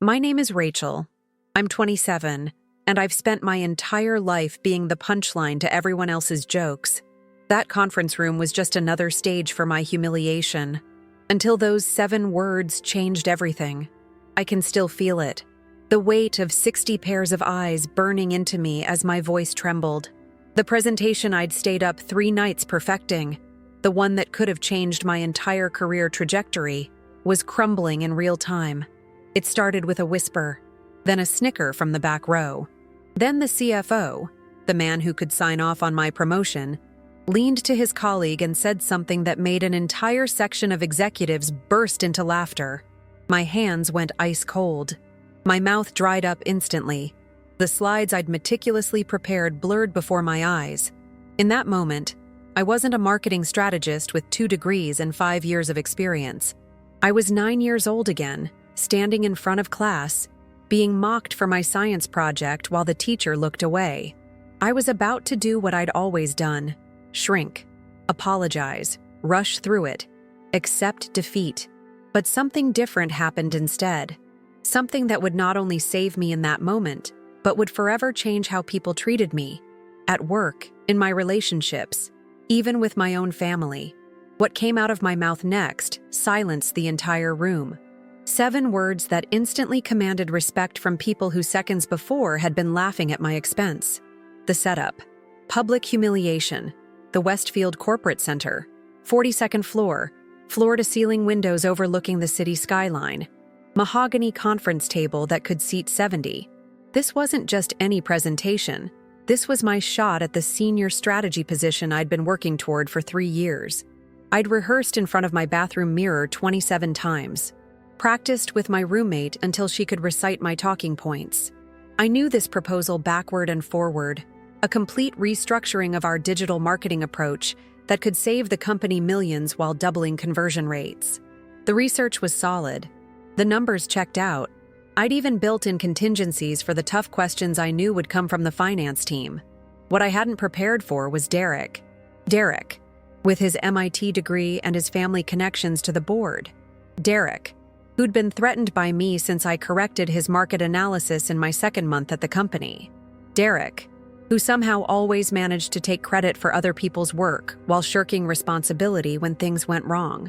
My name is Rachel. I'm 27, and I've spent my entire life being the punchline to everyone else's jokes. That conference room was just another stage for my humiliation, until those 7 words changed everything. I can still feel it, the weight of 60 pairs of eyes burning into me as my voice trembled. The presentation I'd stayed up 3 nights perfecting, the one that could have changed my entire career trajectory, was crumbling in real time. It started with a whisper, then a snicker from the back row. Then the CFO, the man who could sign off on my promotion, leaned to his colleague and said something that made an entire section of executives burst into laughter. My hands went ice cold. My mouth dried up instantly. The slides I'd meticulously prepared blurred before my eyes. In that moment, I wasn't a marketing strategist with 2 degrees and 5 years of experience. I was 9 years old again, standing in front of class, being mocked for my science project while the teacher looked away. I was about to do what I'd always done: shrink, apologize, rush through it, accept defeat. But something different happened instead. Something that would not only save me in that moment, but would forever change how people treated me. At work, in my relationships, even with my own family. What came out of my mouth next silenced the entire room. 7 words that instantly commanded respect from people who seconds before had been laughing at my expense. The setup: public humiliation, the Westfield Corporate Center, 42nd floor, floor-to-ceiling windows overlooking the city skyline, mahogany conference table that could seat 70. This wasn't just any presentation. This was my shot at the senior strategy position I'd been working toward for 3 years. I'd rehearsed in front of my bathroom mirror 27 times. Practiced with my roommate until she could recite my talking points. I knew this proposal backward and forward, a complete restructuring of our digital marketing approach that could save the company millions while doubling conversion rates. The research was solid. The numbers checked out. I'd even built in contingencies for the tough questions I knew would come from the finance team. What I hadn't prepared for was Derek. Derek, with his MIT degree and his family connections to the board. Derek, who'd been threatened by me since I corrected his market analysis in my 2nd month at the company. Derek, who somehow always managed to take credit for other people's work while shirking responsibility when things went wrong.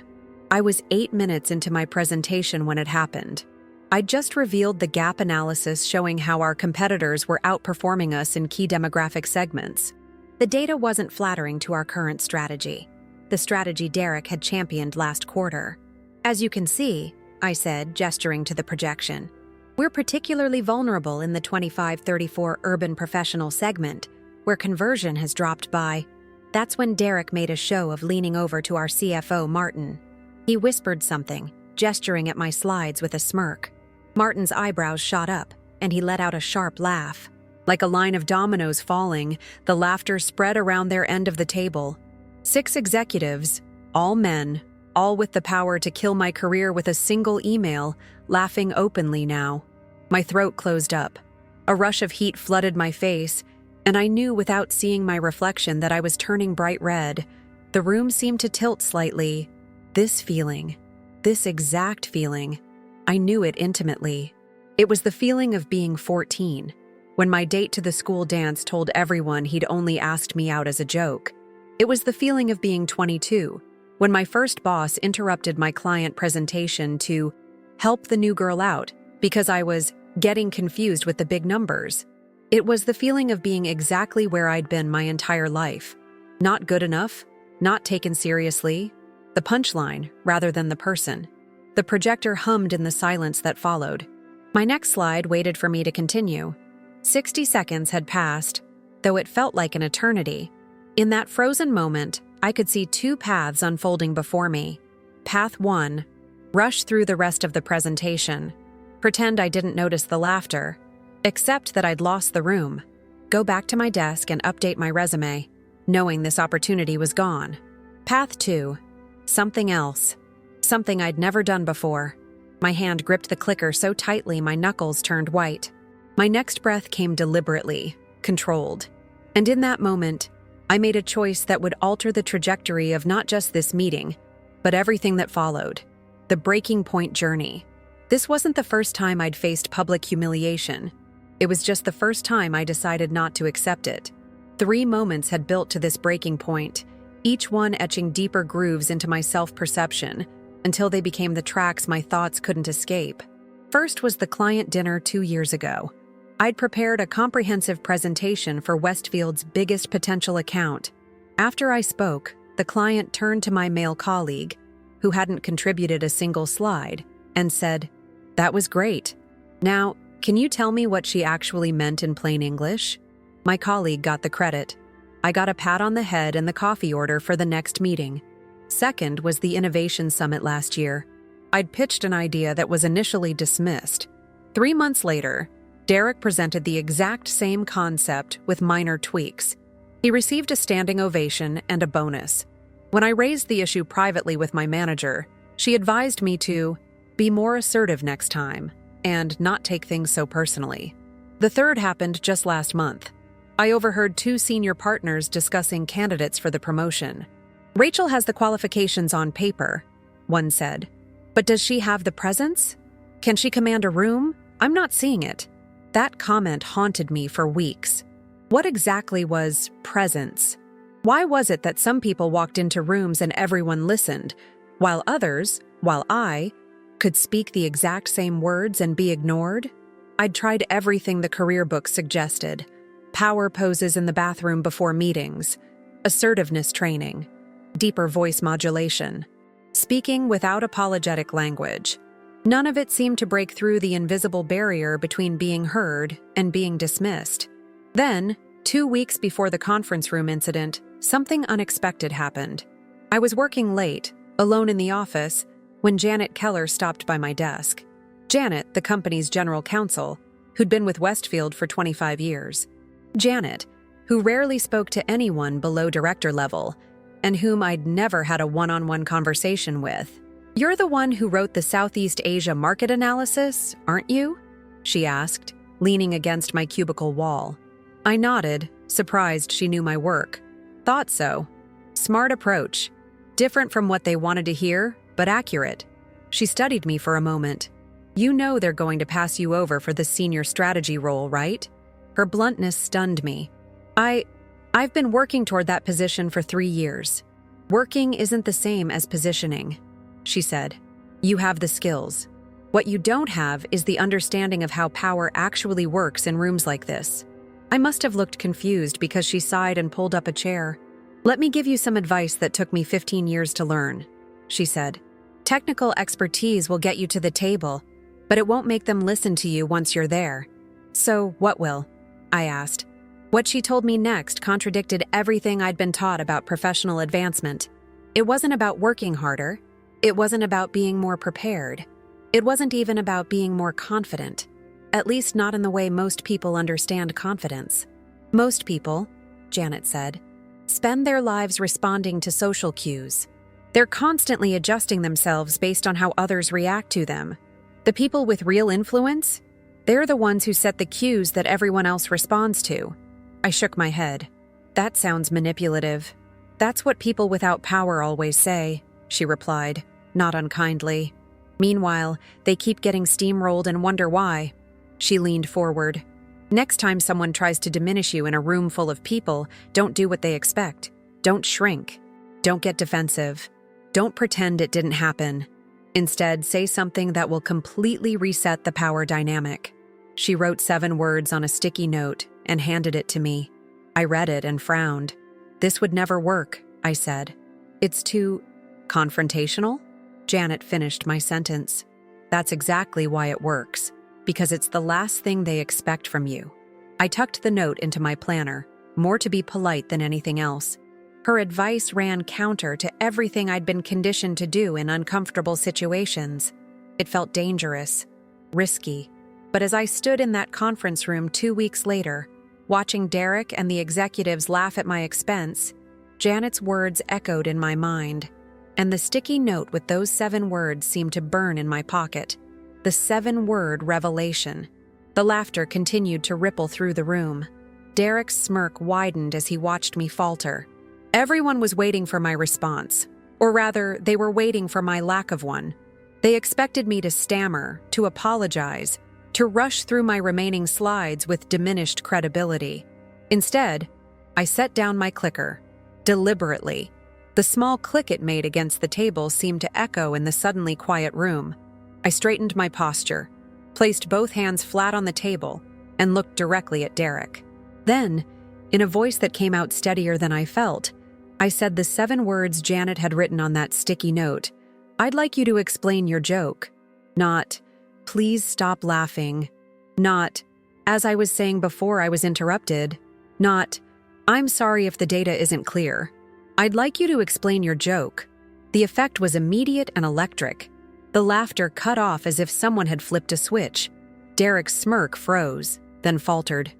I was 8 minutes into my presentation when it happened. I'd just revealed the gap analysis showing how our competitors were outperforming us in key demographic segments. The data wasn't flattering to our current strategy, the strategy Derek had championed last quarter. As you can see, I said, gesturing to the projection, we're particularly vulnerable in the 25-34 urban professional segment, where conversion has dropped by. That's when Derek made a show of leaning over to our CFO, Martin. He whispered something, gesturing at my slides with a smirk. Martin's eyebrows shot up, and he let out a sharp laugh. Like a line of dominoes falling, the laughter spread around their end of the table. 6 executives, all men, all with the power to kill my career with a single email, laughing openly now. My throat closed up. A rush of heat flooded my face, and I knew without seeing my reflection that I was turning bright red. The room seemed to tilt slightly. This feeling, this exact feeling, I knew it intimately. It was the feeling of being 14, when my date to the school dance told everyone he'd only asked me out as a joke. It was the feeling of being 22, when my first boss interrupted my client presentation to help the new girl out because I was getting confused with the big numbers. It was the feeling of being exactly where I'd been my entire life. Not good enough, not taken seriously, the punchline rather than the person. The projector hummed in the silence that followed. My next slide waited for me to continue. 60 seconds had passed, though it felt like an eternity. In that frozen moment, I could see 2 paths unfolding before me. Path 1, rush through the rest of the presentation. Pretend I didn't notice the laughter. Accept that I'd lost the room. Go back to my desk and update my resume, knowing this opportunity was gone. Path 2, something else. Something I'd never done before. My hand gripped the clicker so tightly my knuckles turned white. My next breath came deliberately, controlled. And in that moment, I made a choice that would alter the trajectory of not just this meeting, but everything that followed. The breaking point journey. This wasn't the first time I'd faced public humiliation. It was just the first time I decided not to accept it. 3 moments had built to this breaking point, each one etching deeper grooves into my self-perception, until they became the tracks my thoughts couldn't escape. First was the client dinner 2 years ago. I'd prepared a comprehensive presentation for Westfield's biggest potential account. After I spoke, the client turned to my male colleague, who hadn't contributed a single slide, and said, "That was great. Now, can you tell me what she actually meant in plain English?" My colleague got the credit. I got a pat on the head and the coffee order for the next meeting. Second was the Innovation Summit last year. I'd pitched an idea that was initially dismissed. 3 months later, Derek presented the exact same concept with minor tweaks. He received a standing ovation and a bonus. When I raised the issue privately with my manager, she advised me to be more assertive next time and not take things so personally. The third happened just last month. I overheard 2 senior partners discussing candidates for the promotion. "Rachel has the qualifications on paper," one said. "But does she have the presence? Can she command a room? I'm not seeing it." That comment haunted me for weeks. What exactly was presence? Why was it that some people walked into rooms and everyone listened, while I, could speak the exact same words and be ignored? I'd tried everything the career book suggested: power poses in the bathroom before meetings, assertiveness training, deeper voice modulation, speaking without apologetic language. None of it seemed to break through the invisible barrier between being heard and being dismissed. Then, 2 weeks before the conference room incident, something unexpected happened. I was working late, alone in the office, when Janet Keller stopped by my desk. Janet, the company's general counsel, who'd been with Westfield for 25 years. Janet, who rarely spoke to anyone below director level, and whom I'd never had a one-on-one conversation with. "You're the one who wrote the Southeast Asia market analysis, aren't you?" she asked, leaning against my cubicle wall. I nodded, surprised she knew my work. "Thought so. Smart approach. Different from what they wanted to hear, but accurate." She studied me for a moment. "You know they're going to pass you over for the senior strategy role, right?" Her bluntness stunned me. I've been working toward that position for 3 years. "Working isn't the same as positioning," she said. "You have the skills. What you don't have is the understanding of how power actually works in rooms like this." I must have looked confused because she sighed and pulled up a chair. "Let me give you some advice that took me 15 years to learn," she said. "Technical expertise will get you to the table, but it won't make them listen to you once you're there." "So what will?" I asked. What she told me next contradicted everything I'd been taught about professional advancement. It wasn't about working harder. It wasn't about being more prepared. It wasn't even about being more confident. At least not in the way most people understand confidence. Most people, Janet said, spend their lives responding to social cues. They're constantly adjusting themselves based on how others react to them. The people with real influence, they're the ones who set the cues that everyone else responds to. I shook my head. "That sounds manipulative." "That's what people without power always say," she replied, not unkindly. "Meanwhile, they keep getting steamrolled and wonder why." She leaned forward. "Next time someone tries to diminish you in a room full of people, don't do what they expect. Don't shrink. Don't get defensive. Don't pretend it didn't happen. Instead, say something that will completely reset the power dynamic." She wrote 7 words on a sticky note and handed it to me. I read it and frowned. "This would never work," I said. "It's too confrontational?" Janet finished my sentence. "That's exactly why it works, because it's the last thing they expect from you." I tucked the note into my planner, more to be polite than anything else. Her advice ran counter to everything I'd been conditioned to do in uncomfortable situations. It felt dangerous, risky. But as I stood in that conference room 2 weeks later, watching Derek and the executives laugh at my expense, Janet's words echoed in my mind, and the sticky note with those 7 words seemed to burn in my pocket. The 7-word revelation. The laughter continued to ripple through the room. Derek's smirk widened as he watched me falter. Everyone was waiting for my response, or rather, they were waiting for my lack of one. They expected me to stammer, to apologize, to rush through my remaining slides with diminished credibility. Instead, I set down my clicker, deliberately. The small click it made against the table seemed to echo in the suddenly quiet room. I straightened my posture, placed both hands flat on the table, and looked directly at Derek. Then, in a voice that came out steadier than I felt, I said the 7 words Janet had written on that sticky note. "I'd like you to explain your joke." Not, "Please stop laughing." Not, "As I was saying before I was interrupted." Not, "I'm sorry if the data isn't clear." "I'd like you to explain your joke." The effect was immediate and electric. The laughter cut off as if someone had flipped a switch. Derek's smirk froze, then faltered.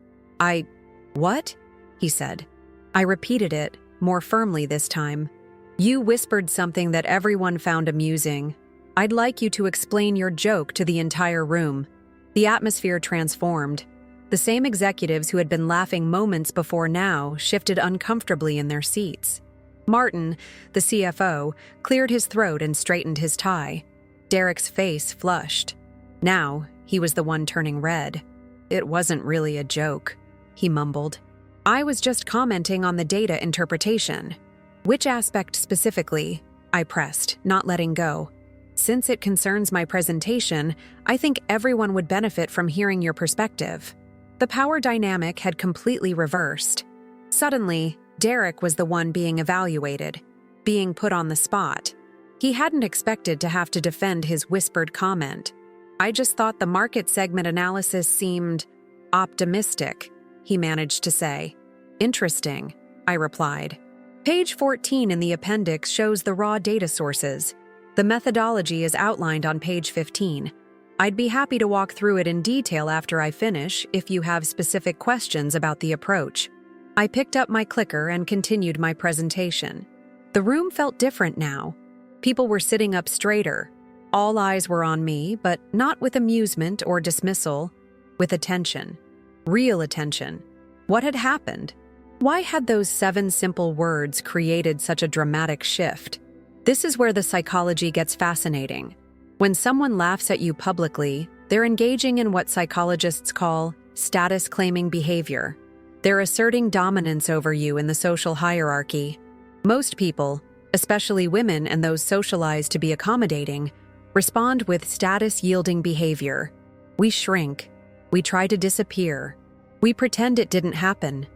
What?" he said. I repeated it, more firmly this time. "You whispered something that everyone found amusing. I'd like you to explain your joke to the entire room." The atmosphere transformed. The same executives who had been laughing moments before now shifted uncomfortably in their seats. Martin, the CFO, cleared his throat and straightened his tie. Derek's face flushed. Now, he was the one turning red. "It wasn't really a joke," he mumbled. "I was just commenting on the data interpretation." "Which aspect specifically?" I pressed, not letting go. "Since it concerns my presentation, I think everyone would benefit from hearing your perspective." The power dynamic had completely reversed. Suddenly, Derek was the one being evaluated, being put on the spot. He hadn't expected to have to defend his whispered comment. "I just thought the market segment analysis seemed optimistic," he managed to say. "Interesting," I replied. Page 14 in the appendix shows the raw data sources. The methodology is outlined on page 15. I'd be happy to walk through it in detail after I finish if you have specific questions about the approach. I picked up my clicker and continued my presentation. The room felt different now. People were sitting up straighter. All eyes were on me, but not with amusement or dismissal, with attention. Real attention. What had happened? Why had those 7 simple words created such a dramatic shift? This is where the psychology gets fascinating. When someone laughs at you publicly, they're engaging in what psychologists call status-claiming behavior. They're asserting dominance over you in the social hierarchy. Most people, especially women and those socialized to be accommodating, respond with status-yielding behavior. We shrink. We try to disappear. We pretend it didn't happen.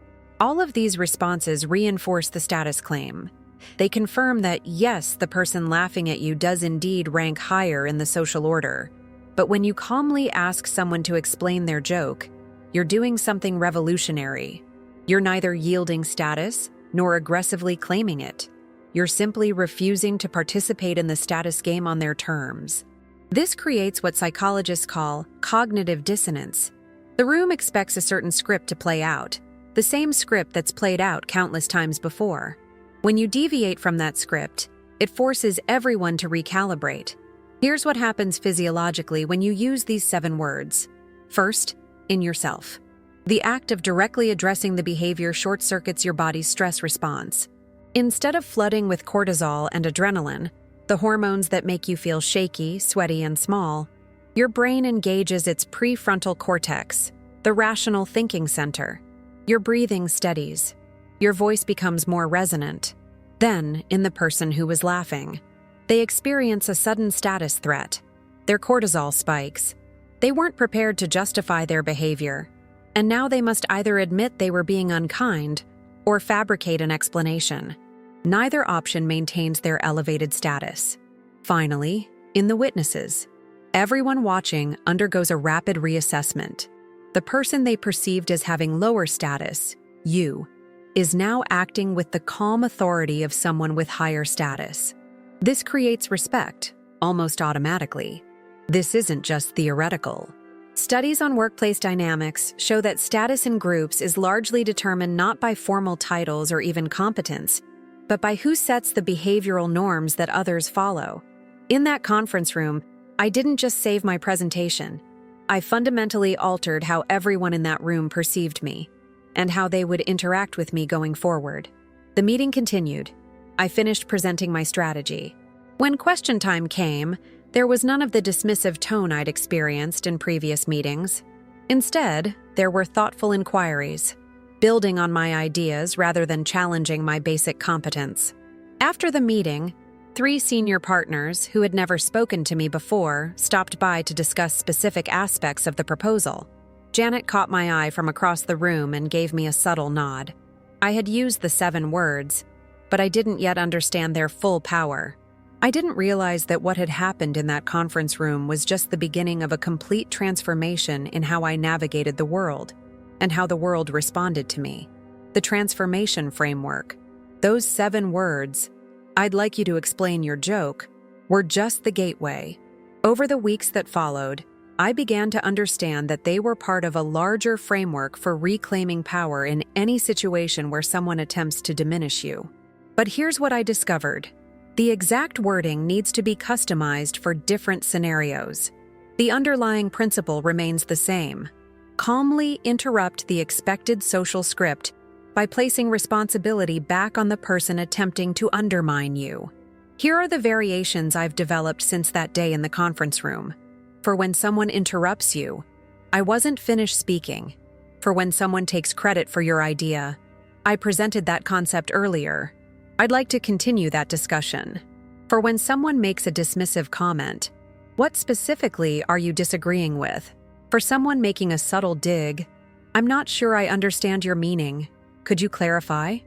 All of these responses reinforce the status claim. They confirm that, yes, the person laughing at you does indeed rank higher in the social order. But when you calmly ask someone to explain their joke, you're doing something revolutionary. You're neither yielding status nor aggressively claiming it. You're simply refusing to participate in the status game on their terms. This creates what psychologists call cognitive dissonance. The room expects a certain script to play out, the same script that's played out countless times before. When you deviate from that script, it forces everyone to recalibrate. Here's what happens physiologically when you use these 7 words. First, in yourself. The act of directly addressing the behavior short-circuits your body's stress response. Instead of flooding with cortisol and adrenaline, the hormones that make you feel shaky, sweaty, and small, your brain engages its prefrontal cortex, the rational thinking center. Your breathing steadies. Your voice becomes more resonant. Then, in the person who was laughing, they experience a sudden status threat. Their cortisol spikes. They weren't prepared to justify their behavior, and now they must either admit they were being unkind or fabricate an explanation. Neither option maintains their elevated status. Finally, in the witnesses, everyone watching undergoes a rapid reassessment. The person they perceived as having lower status, you, is now acting with the calm authority of someone with higher status. This creates respect, almost automatically. This isn't just theoretical. Studies on workplace dynamics show that status in groups is largely determined not by formal titles or even competence, but by who sets the behavioral norms that others follow. In that conference room, I didn't just save my presentation. I fundamentally altered how everyone in that room perceived me, and how they would interact with me going forward. The meeting continued. I finished presenting my strategy. When question time came, There was none of the dismissive tone I'd experienced in previous meetings. Instead, there were thoughtful inquiries, building on my ideas rather than challenging my basic competence. After the meeting, 3 senior partners who had never spoken to me before stopped by to discuss specific aspects of the proposal. Janet caught my eye from across the room and gave me a subtle nod. I had used the 7 words, but I didn't yet understand their full power. I didn't realize that what had happened in that conference room was just the beginning of a complete transformation in how I navigated the world and how the world responded to me. The transformation framework, those 7 words, "I'd like you to explain your joke," were just the gateway. Over the weeks that followed, I began to understand that they were part of a larger framework for reclaiming power in any situation where someone attempts to diminish you. But here's what I discovered. The exact wording needs to be customized for different scenarios. The underlying principle remains the same. Calmly interrupt the expected social script by placing responsibility back on the person attempting to undermine you. Here are the variations I've developed since that day in the conference room. For when someone interrupts you, "I wasn't finished speaking." For when someone takes credit for your idea, "I presented that concept earlier. I'd like to continue that discussion." For when someone makes a dismissive comment, "What specifically are you disagreeing with?" For someone making a subtle dig, "I'm not sure I understand your meaning. Could you clarify?"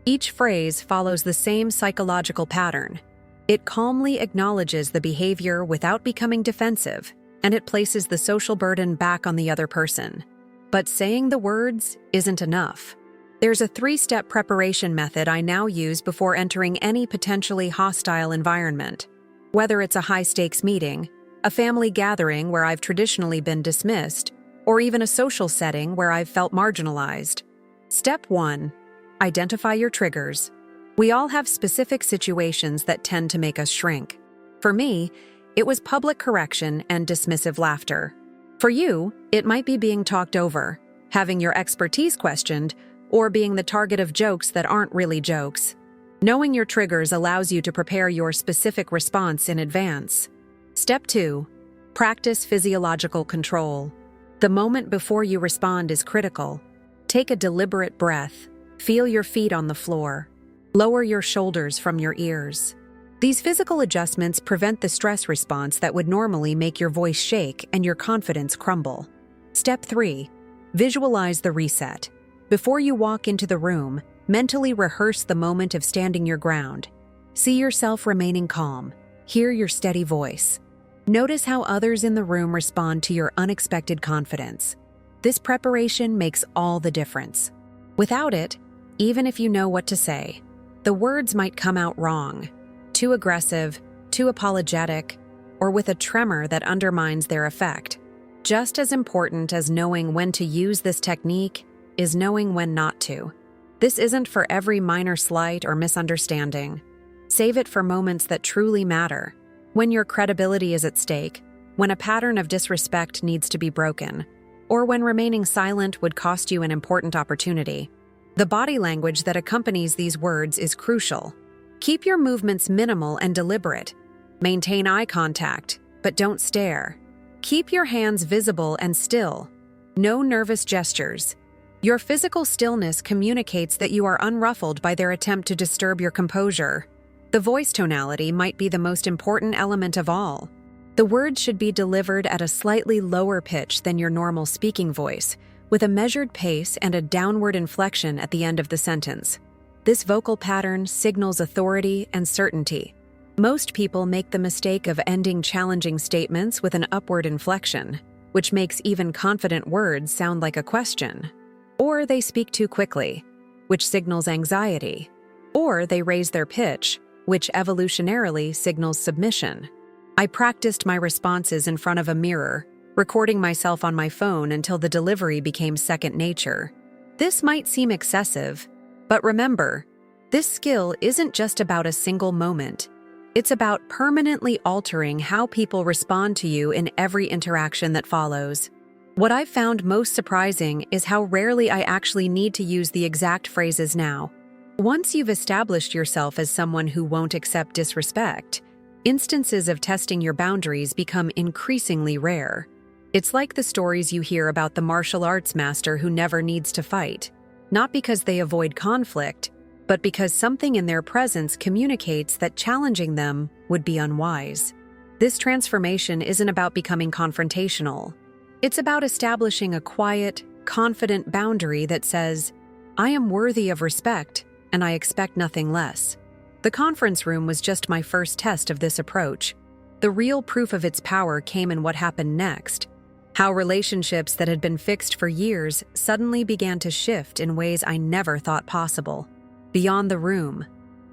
Each phrase follows the same psychological pattern. It calmly acknowledges the behavior without becoming defensive, and it places the social burden back on the other person. But saying the words isn't enough. There's a 3-step preparation method I now use before entering any potentially hostile environment. Whether it's a high-stakes meeting, a family gathering where I've traditionally been dismissed, or even a social setting where I've felt marginalized. Step 1. Identify your triggers. We all have specific situations that tend to make us shrink. For me, it was public correction and dismissive laughter. For you, it might be being talked over, having your expertise questioned, or being the target of jokes that aren't really jokes. Knowing your triggers allows you to prepare your specific response in advance. Step 2. Practice physiological control. The moment before you respond is critical. Take a deliberate breath. Feel your feet on the floor. Lower your shoulders from your ears. These physical adjustments prevent the stress response that would normally make your voice shake and your confidence crumble. Step 3. Visualize the reset. Before you walk into the room, mentally rehearse the moment of standing your ground. See yourself remaining calm. Hear your steady voice. Notice how others in the room respond to your unexpected confidence. This preparation makes all the difference. Without it, even if you know what to say, the words might come out wrong, too aggressive, too apologetic, or with a tremor that undermines their effect. Just as important as knowing when to use this technique is knowing when not to. This isn't for every minor slight or misunderstanding. Save it for moments that truly matter, when your credibility is at stake, when a pattern of disrespect needs to be broken, or when remaining silent would cost you an important opportunity. The body language that accompanies these words is crucial. Keep your movements minimal and deliberate. Maintain eye contact, but don't stare. Keep your hands visible and still. No nervous gestures. Your physical stillness communicates that you are unruffled by their attempt to disturb your composure. The voice tonality might be the most important element of all. The words should be delivered at a slightly lower pitch than your normal speaking voice, with a measured pace and a downward inflection at the end of the sentence. This vocal pattern signals authority and certainty. Most people make the mistake of ending challenging statements with an upward inflection, which makes even confident words sound like a question. Or they speak too quickly, which signals anxiety. Or they raise their pitch, which evolutionarily signals submission. I practiced my responses in front of a mirror, recording myself on my phone until the delivery became second nature. This might seem excessive, but remember, this skill isn't just about a single moment. It's about permanently altering how people respond to you in every interaction that follows. What I've found most surprising is how rarely I actually need to use the exact phrases now. Once you've established yourself as someone who won't accept disrespect, Instances of testing your boundaries become increasingly rare. It's like the stories you hear about the martial arts master who never needs to fight, not because they avoid conflict, but because something in their presence communicates that challenging them would be unwise. This transformation isn't about becoming confrontational. It's about establishing a quiet, confident boundary that says, "I am worthy of respect, and I expect nothing less." The conference room was just my first test of this approach. The real proof of its power came in what happened next. How relationships that had been fixed for years suddenly began to shift in ways I never thought possible. Beyond the room,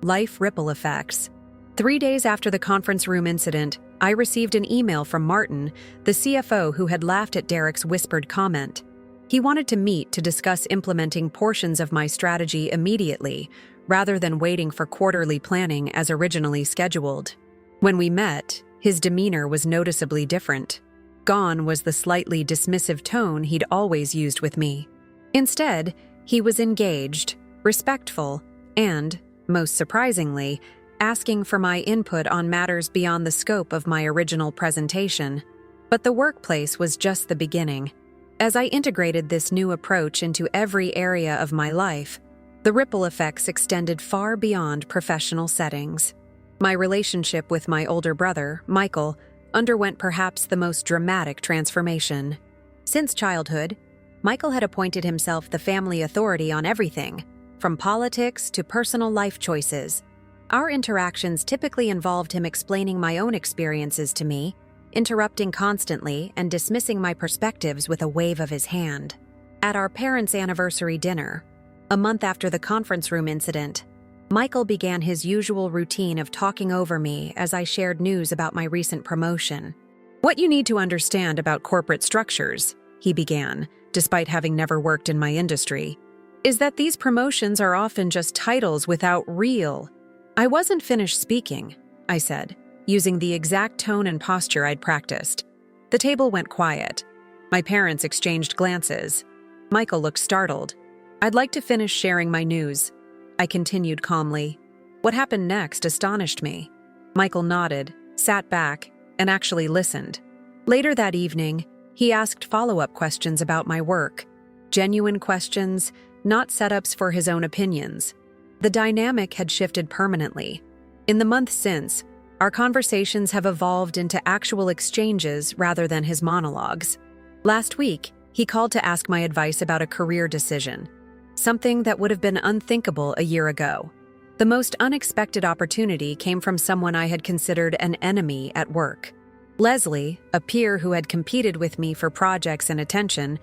life ripple effects. 3 days after the conference room incident, I received an email from Martin, the CFO who had laughed at Derek's whispered comment. He wanted to meet to discuss implementing portions of my strategy immediately, rather than waiting for quarterly planning as originally scheduled. When we met, his demeanor was noticeably different. Gone was the slightly dismissive tone he'd always used with me. Instead, he was engaged, respectful, and, most surprisingly, asking for my input on matters beyond the scope of my original presentation. But the workplace was just the beginning. As I integrated this new approach into every area of my life, the ripple effects extended far beyond professional settings. My relationship with my older brother, Michael, underwent perhaps the most dramatic transformation. Since childhood, Michael had appointed himself the family authority on everything, from politics to personal life choices. Our interactions typically involved him explaining my own experiences to me, interrupting constantly and dismissing my perspectives with a wave of his hand. At our parents' anniversary dinner, a month after the conference room incident, Michael began his usual routine of talking over me as I shared news about my recent promotion. "What you need to understand about corporate structures," he began, despite having never worked in my industry, "is that these promotions are often just titles without real—" I wasn't finished speaking, I said, using the exact tone and posture I'd practiced. The table went quiet. My parents exchanged glances. Michael looked startled. "I'd like to finish sharing my news," I continued calmly. What happened next astonished me. Michael nodded, sat back, and actually listened. Later that evening, he asked follow-up questions about my work. Genuine questions, not setups for his own opinions. The dynamic had shifted permanently. In the months since, our conversations have evolved into actual exchanges rather than his monologues. Last week, he called to ask my advice about a career decision, something that would have been unthinkable a year ago. The most unexpected opportunity came from someone I had considered an enemy at work. Leslie, a peer who had competed with me for projects and attention,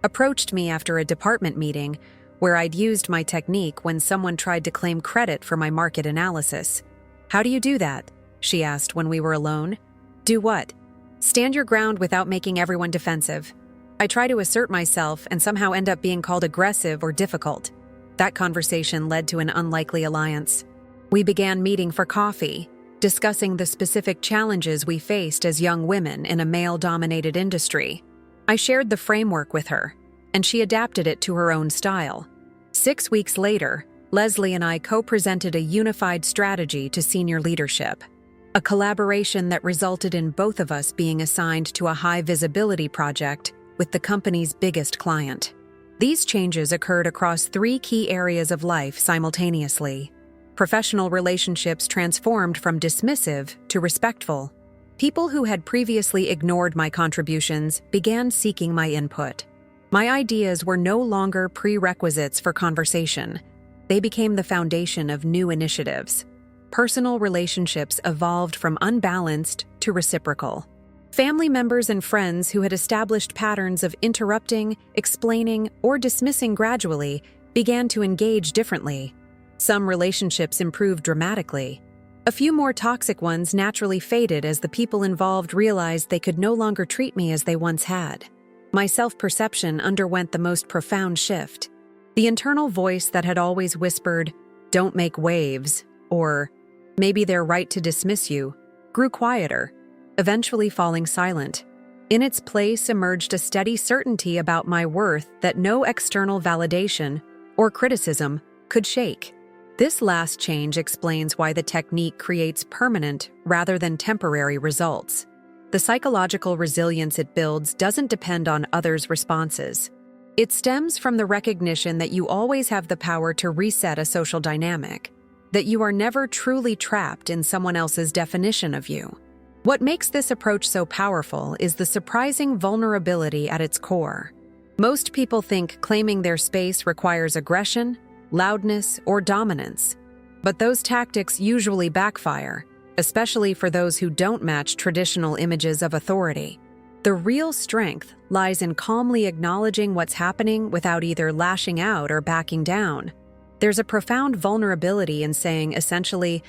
approached me after a department meeting where I'd used my technique when someone tried to claim credit for my market analysis. "How do you do that?" she asked when we were alone. "Do what?" "Stand your ground without making everyone defensive. I try to assert myself and somehow end up being called aggressive or difficult." That conversation led to an unlikely alliance. We began meeting for coffee, discussing the specific challenges we faced as young women in a male-dominated industry. I shared the framework with her, and she adapted it to her own style. 6 weeks later, Leslie and I co-presented a unified strategy to senior leadership, a collaboration that resulted in both of us being assigned to a high-visibility project with the company's biggest client. These changes occurred across 3 key areas of life simultaneously. Professional relationships transformed from dismissive to respectful. People who had previously ignored my contributions began seeking my input. My ideas were no longer prerequisites for conversation. They became the foundation of new initiatives. Personal relationships evolved from unbalanced to reciprocal. Family members and friends who had established patterns of interrupting, explaining, or dismissing gradually began to engage differently. Some relationships improved dramatically. A few more toxic ones naturally faded as the people involved realized they could no longer treat me as they once had. My self-perception underwent the most profound shift. The internal voice that had always whispered, "Don't make waves," or "Maybe they're right to dismiss you," grew quieter, eventually falling silent. In its place emerged a steady certainty about my worth that no external validation or criticism could shake. This last change explains why the technique creates permanent rather than temporary results. The psychological resilience it builds doesn't depend on others' responses. It stems from the recognition that you always have the power to reset a social dynamic, that you are never truly trapped in someone else's definition of you. What makes this approach so powerful is the surprising vulnerability at its core. Most people think claiming their space requires aggression, loudness, or dominance. But those tactics usually backfire, especially for those who don't match traditional images of authority. The real strength lies in calmly acknowledging what's happening without either lashing out or backing down. There's a profound vulnerability in saying, essentially,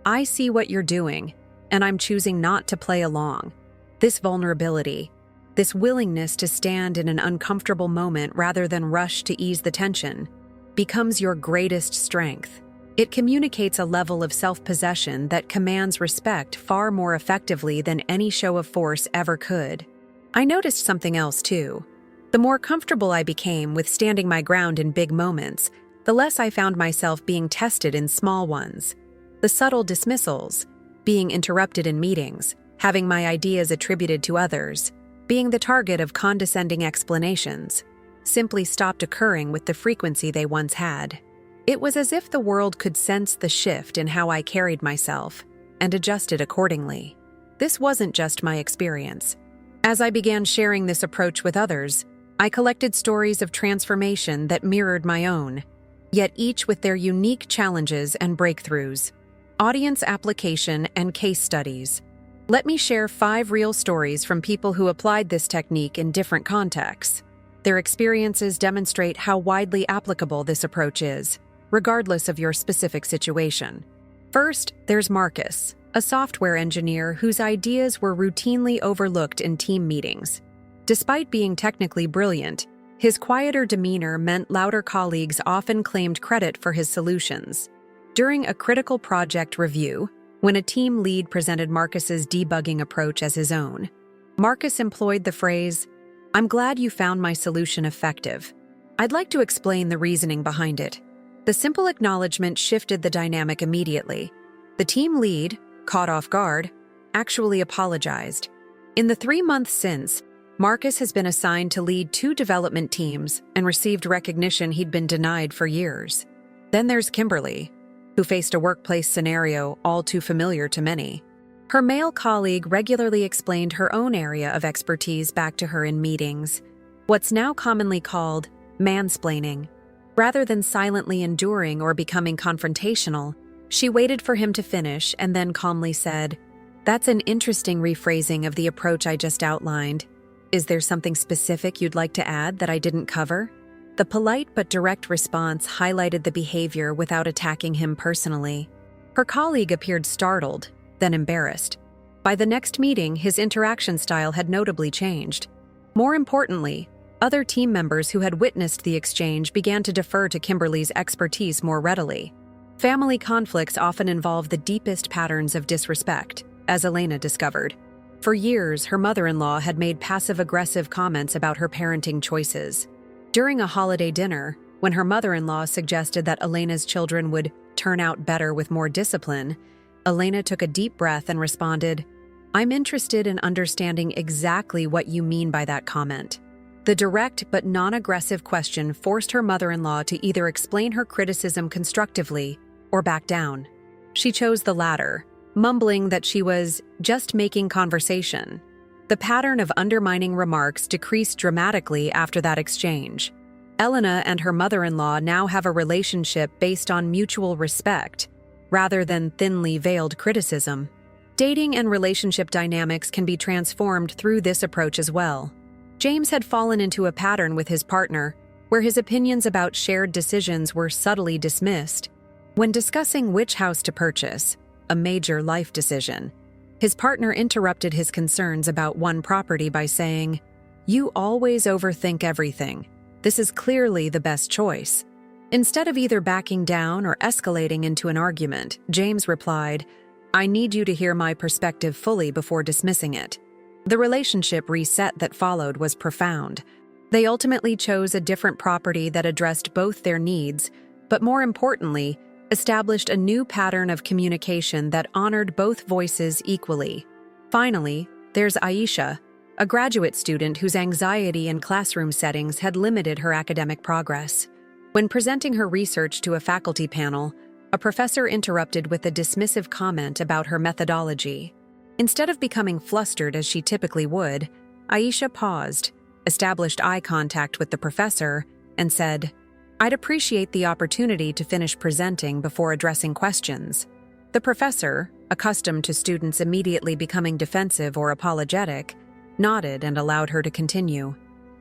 I see what you're doing, and I'm choosing not to play along. This vulnerability, this willingness to stand in an uncomfortable moment rather than rush to ease the tension, becomes your greatest strength. It communicates a level of self-possession that commands respect far more effectively than any show of force ever could. I noticed something else too. The more comfortable I became with standing my ground in big moments, the less I found myself being tested in small ones. The subtle dismissals, being interrupted in meetings, having my ideas attributed to others, being the target of condescending explanations, simply stopped occurring with the frequency they once had. It was as if the world could sense the shift in how I carried myself and adjusted accordingly. This wasn't just my experience. As I began sharing this approach with others, I collected stories of transformation that mirrored my own, yet each with their unique challenges and breakthroughs. Audience application and case studies. Let me share 5 real stories from people who applied this technique in different contexts. Their experiences demonstrate how widely applicable this approach is, regardless of your specific situation. First, there's Marcus, a software engineer whose ideas were routinely overlooked in team meetings. Despite being technically brilliant, his quieter demeanor meant louder colleagues often claimed credit for his solutions. During a critical project review, when a team lead presented Marcus's debugging approach as his own, Marcus employed the phrase, "I'm glad you found my solution effective. I'd like to explain the reasoning behind it." The simple acknowledgement shifted the dynamic immediately. The team lead, caught off guard, actually apologized. In the 3 months since, Marcus has been assigned to lead 2 development teams and received recognition he'd been denied for years. Then there's Kimberly, who faced a workplace scenario all too familiar to many. Her male colleague regularly explained her own area of expertise back to her in meetings, what's now commonly called mansplaining. Rather than silently enduring or becoming confrontational, she waited for him to finish and then calmly said, "That's an interesting rephrasing of the approach I just outlined. Is there something specific you'd like to add that I didn't cover?" The polite but direct response highlighted the behavior without attacking him personally. Her colleague appeared startled, then embarrassed. By the next meeting, his interaction style had notably changed. More importantly, other team members who had witnessed the exchange began to defer to Kimberly's expertise more readily. Family conflicts often involve the deepest patterns of disrespect, as Elena discovered. For years, her mother-in-law had made passive-aggressive comments about her parenting choices. During a holiday dinner, when her mother-in-law suggested that Elena's children would turn out better with more discipline, Elena took a deep breath and responded, "I'm interested in understanding exactly what you mean by that comment." The direct but non-aggressive question forced her mother-in-law to either explain her criticism constructively or back down. She chose the latter, mumbling that she was just making conversation. The pattern of undermining remarks decreased dramatically after that exchange. Elena and her mother-in-law now have a relationship based on mutual respect, rather than thinly veiled criticism. Dating and relationship dynamics can be transformed through this approach as well. James had fallen into a pattern with his partner, where his opinions about shared decisions were subtly dismissed. When discussing which house to purchase, a major life decision, his partner interrupted his concerns about one property by saying, "You always overthink everything. This is clearly the best choice." Instead of either backing down or escalating into an argument, James replied, "I need you to hear my perspective fully before dismissing it." The relationship reset that followed was profound. They ultimately chose a different property that addressed both their needs, but more importantly, established a new pattern of communication that honored both voices equally. Finally, there's Aisha, a graduate student whose anxiety in classroom settings had limited her academic progress. When presenting her research to a faculty panel, a professor interrupted with a dismissive comment about her methodology. Instead of becoming flustered as she typically would, Aisha paused, established eye contact with the professor, and said, "I'd appreciate the opportunity to finish presenting before addressing questions." The professor, accustomed to students immediately becoming defensive or apologetic, nodded and allowed her to continue.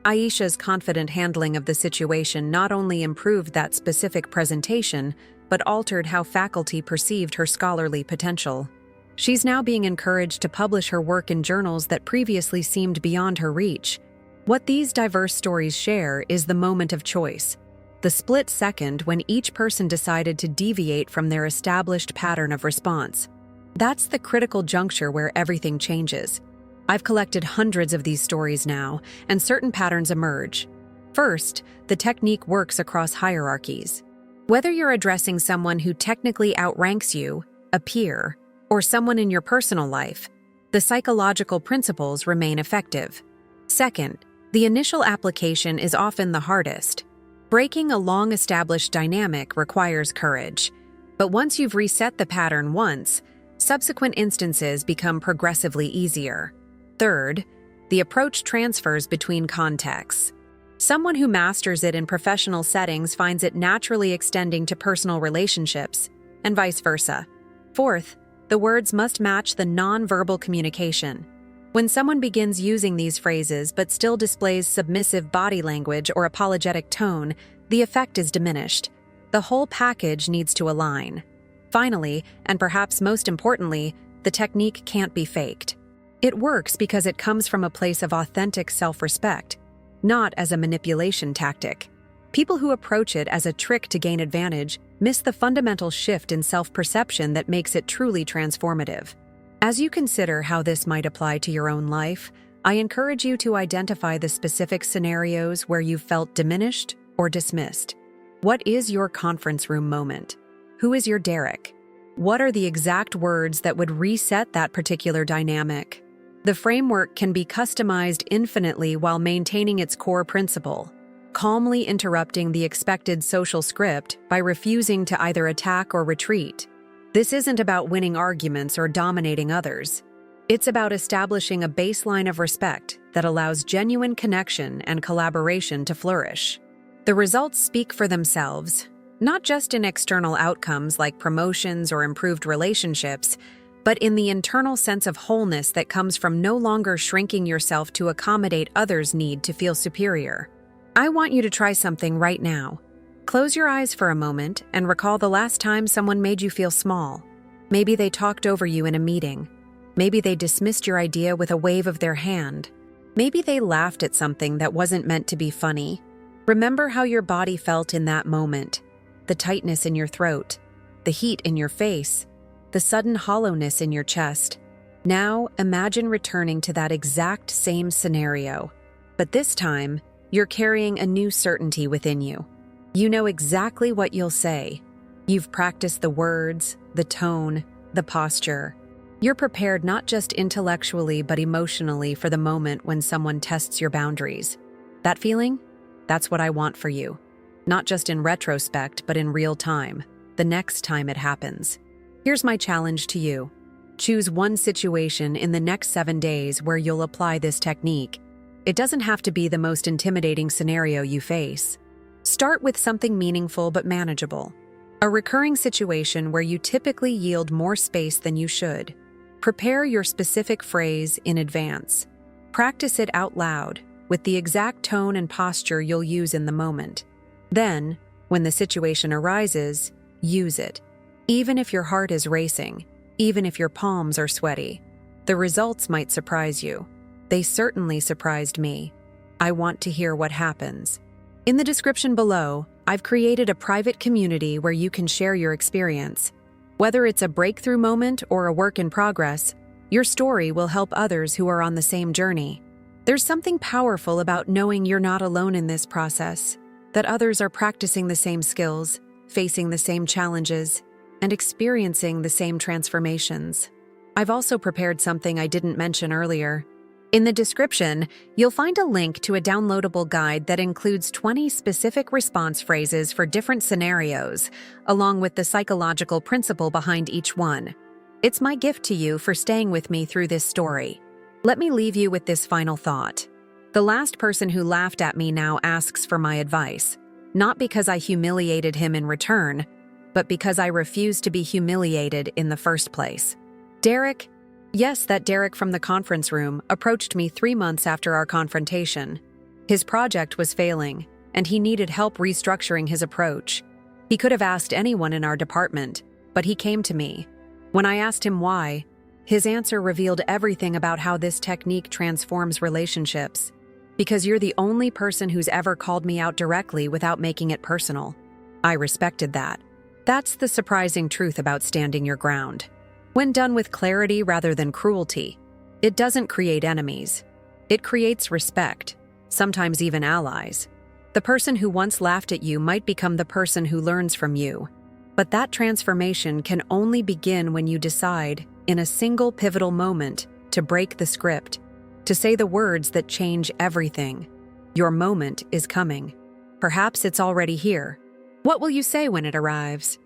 Aisha's confident handling of the situation not only improved that specific presentation, but altered how faculty perceived her scholarly potential. She's now being encouraged to publish her work in journals that previously seemed beyond her reach. What these diverse stories share is the moment of choice, the split second when each person decided to deviate from their established pattern of response. That's the critical juncture where everything changes. I've collected hundreds of these stories now, and certain patterns emerge. First, the technique works across hierarchies. Whether you're addressing someone who technically outranks you, a peer, or someone in your personal life, the psychological principles remain effective. Second, the initial application is often the hardest. Breaking a long-established dynamic requires courage, but once you've reset the pattern once, subsequent instances become progressively easier. Third, the approach transfers between contexts. Someone who masters it in professional settings finds it naturally extending to personal relationships, and vice versa. Fourth, the words must match the nonverbal communication. When someone begins using these phrases but still displays submissive body language or apologetic tone, the effect is diminished. The whole package needs to align. Finally, and perhaps most importantly, the technique can't be faked. It works because it comes from a place of authentic self-respect, not as a manipulation tactic. People who approach it as a trick to gain advantage miss the fundamental shift in self-perception that makes it truly transformative. As you consider how this might apply to your own life, I encourage you to identify the specific scenarios where you've felt diminished or dismissed. What is your conference room moment? Who is your Derek? What are the exact words that would reset that particular dynamic? The framework can be customized infinitely while maintaining its core principle, calmly interrupting the expected social script by refusing to either attack or retreat. This isn't about winning arguments or dominating others. It's about establishing a baseline of respect that allows genuine connection and collaboration to flourish. The results speak for themselves, not just in external outcomes like promotions or improved relationships, but in the internal sense of wholeness that comes from no longer shrinking yourself to accommodate others' need to feel superior. I want you to try something right now. Close your eyes for a moment and recall the last time someone made you feel small. Maybe they talked over you in a meeting. Maybe they dismissed your idea with a wave of their hand. Maybe they laughed at something that wasn't meant to be funny. Remember how your body felt in that moment. The tightness in your throat, the heat in your face, the sudden hollowness in your chest. Now imagine returning to that exact same scenario. But this time, you're carrying a new certainty within you. You know exactly what you'll say. You've practiced the words, the tone, the posture. You're prepared not just intellectually but emotionally for the moment when someone tests your boundaries. That feeling? That's what I want for you. Not just in retrospect, but in real time, the next time it happens. Here's my challenge to you. Choose one situation in the next 7 days where you'll apply this technique. It doesn't have to be the most intimidating scenario you face. Start with something meaningful but manageable. A recurring situation where you typically yield more space than you should. Prepare your specific phrase in advance. Practice it out loud, with the exact tone and posture you'll use in the moment. Then, when the situation arises, use it. Even if your heart is racing, even if your palms are sweaty, the results might surprise you. They certainly surprised me. I want to hear what happens. In the description below, I've created a private community where you can share your experience. Whether it's a breakthrough moment or a work in progress, your story will help others who are on the same journey. There's something powerful about knowing you're not alone in this process, that others are practicing the same skills, facing the same challenges, and experiencing the same transformations. I've also prepared something I didn't mention earlier. In the description, you'll find a link to a downloadable guide that includes 20 specific response phrases for different scenarios, along with the psychological principle behind each one. It's my gift to you for staying with me through this story. Let me leave you with this final thought. The last person who laughed at me now asks for my advice, not because I humiliated him in return, but because I refused to be humiliated in the first place. Derek, yes, that Derek from the conference room, approached me 3 months after our confrontation. His project was failing, and he needed help restructuring his approach. He could have asked anyone in our department, but he came to me. When I asked him why, his answer revealed everything about how this technique transforms relationships. Because you're the only person who's ever called me out directly without making it personal. I respected that. That's the surprising truth about standing your ground. When done with clarity rather than cruelty, it doesn't create enemies. It creates respect, sometimes even allies. The person who once laughed at you might become the person who learns from you. But that transformation can only begin when you decide, in a single pivotal moment, to break the script, to say the words that change everything. Your moment is coming. Perhaps it's already here. What will you say when it arrives?